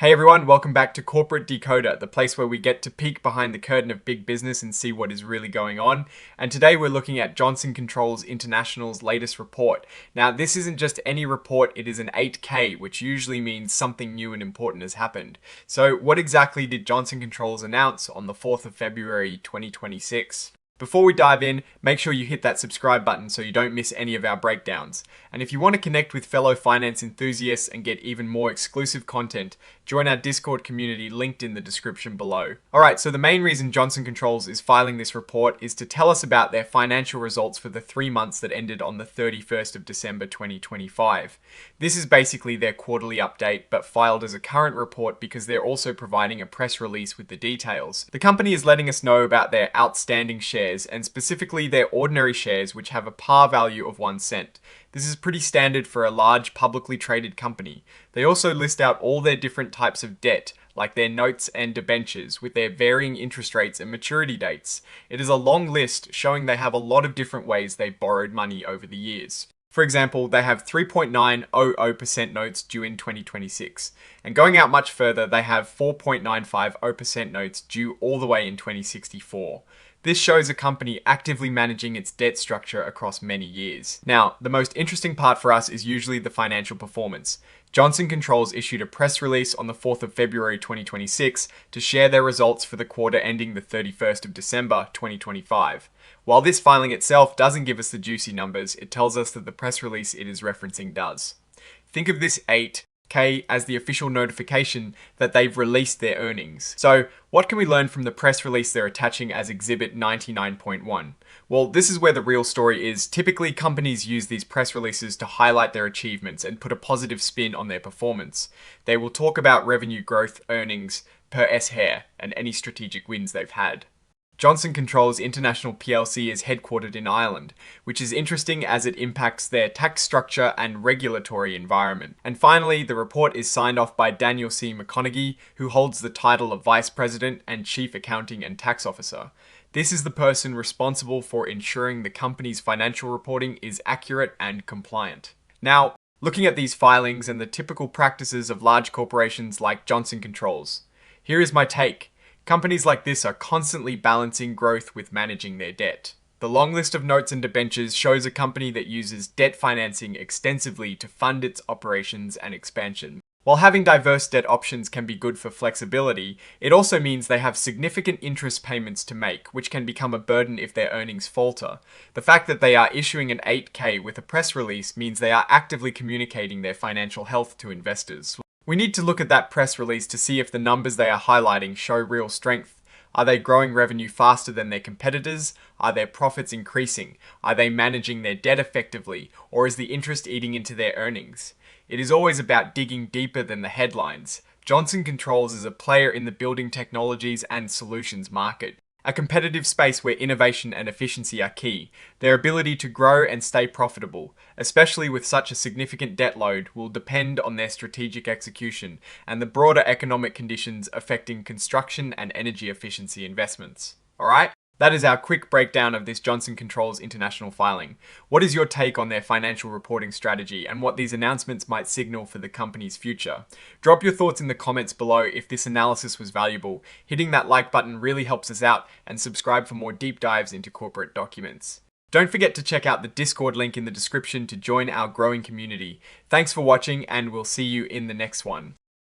Hey everyone, welcome back to Corporate Decoder, the place where we get to peek behind the curtain of big business and see what is really going on. And today we're looking at Johnson Controls International's latest report. Now, this isn't just any report, it is an 8K, which usually means something new and important has happened. So what exactly did Johnson Controls announce on the 4th of February 2026? Before we dive in, make sure you hit that subscribe button so you don't miss any of our breakdowns. And if you want to connect with fellow finance enthusiasts and get even more exclusive content, join our Discord community linked in the description below. Alright, so the main reason Johnson Controls is filing this report is to tell us about their financial results for the 3 months that ended on the 31st of December 2025. This is basically their quarterly update, but filed as a current report because they're also providing a press release with the details. The company is letting us know about their outstanding shares, and specifically their ordinary shares, which have a par value of 1 cent. This is pretty standard for a large publicly traded company. They also list out all their different types of debt, like their notes and debentures, with their varying interest rates and maturity dates. It is a long list showing they have a lot of different ways they've borrowed money over the years. For example, they have 3.900% notes due in 2026. And going out much further, they have 4.950% notes due all the way in 2064. This shows a company actively managing its debt structure across many years. Now, the most interesting part for us is usually the financial performance. Johnson Controls issued a press release on the 4th of February 2026 to share their results for the quarter ending the 31st of December 2025. While this filing itself doesn't give us the juicy numbers, it tells us that the press release it is referencing does. Think of this 8K as the official notification that they've released their earnings. So, what can we learn from the press release they're attaching as Exhibit 99.1? Well, this is where the real story is. Typically, companies use these press releases to highlight their achievements and put a positive spin on their performance. They will talk about revenue growth, earnings, per S-hair, and any strategic wins they've had. Johnson Controls International plc is headquartered in Ireland, which is interesting as it impacts their tax structure and regulatory environment. And finally, the report is signed off by Daniel C. McConaughey, who holds the title of Vice President and Chief Accounting and Tax Officer. This is the person responsible for ensuring the company's financial reporting is accurate and compliant. Now, looking at these filings and the typical practices of large corporations like Johnson Controls, here is my take. Companies like this are constantly balancing growth with managing their debt. The long list of notes and debentures shows a company that uses debt financing extensively to fund its operations and expansion. While having diverse debt options can be good for flexibility, it also means they have significant interest payments to make, which can become a burden if their earnings falter. The fact that they are issuing an 8K with a press release means they are actively communicating their financial health to investors. We need to look at that press release to see if the numbers they are highlighting show real strength. Are they growing revenue faster than their competitors? Are their profits increasing? Are they managing their debt effectively? Or is the interest eating into their earnings? It is always about digging deeper than the headlines. Johnson Controls is a player in the building technologies and solutions market, a competitive space where innovation and efficiency are key. Their ability to grow and stay profitable, especially with such a significant debt load, will depend on their strategic execution and the broader economic conditions affecting construction and energy efficiency investments. Alright? That is our quick breakdown of this Johnson Controls International filing. What is your take on their financial reporting strategy and what these announcements might signal for the company's future? Drop your thoughts in the comments below if this analysis was valuable. Hitting that like button really helps us out, and subscribe for more deep dives into corporate documents. Don't forget to check out the Discord link in the description to join our growing community. Thanks for watching, and we'll see you in the next one.